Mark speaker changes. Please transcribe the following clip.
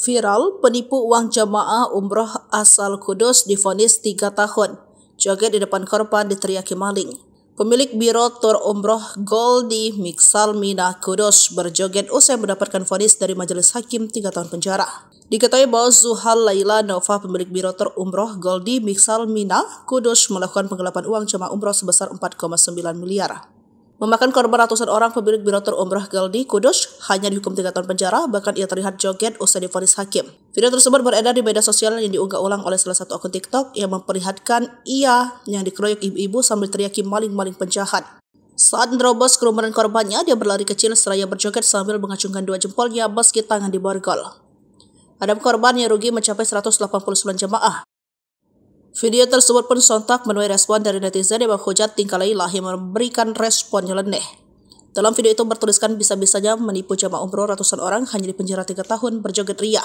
Speaker 1: Viral, penipu uang jamaah umroh asal Kudus divonis 3 tahun. Joget di depan korban diteriaki maling. Pemilik biro tur umroh Goldi Miksal Mina Kudus berjoget usai mendapatkan vonis dari majelis hakim 3 tahun penjara. Diketahui bahwa Zuhal Laila Nova, pemilik biro tur umroh Goldi Miksal Mina Kudus, melakukan penggelapan uang jamaah umroh sebesar 4,9 miliar. Memakan korban ratusan orang, pemilik biro tur umroh Goldi Kudus hanya dihukum 3 tahun penjara, bahkan ia terlihat joget usai divonis hakim. Video tersebut beredar di media sosial yang diunggah ulang oleh salah satu akun TikTok yang memperlihatkan ia yang dikeroyok ibu-ibu sambil teriaki maling-maling penjahat. Saat menerobos kerumunan korbannya, dia berlari kecil seraya berjoget sambil mengacungkan 2 jempolnya meski tangan diborgol. Adapun korban yang rugi mencapai 189 jemaah. Video tersebut pun sontak menuai respon dari netizen yang menghujat tingkah Laila yang memberikan respon nyeleneh. Dalam video itu bertuliskan bisa-bisanya menipu jamaah umroh ratusan orang hanya dipenjara 3 tahun berjoget ria.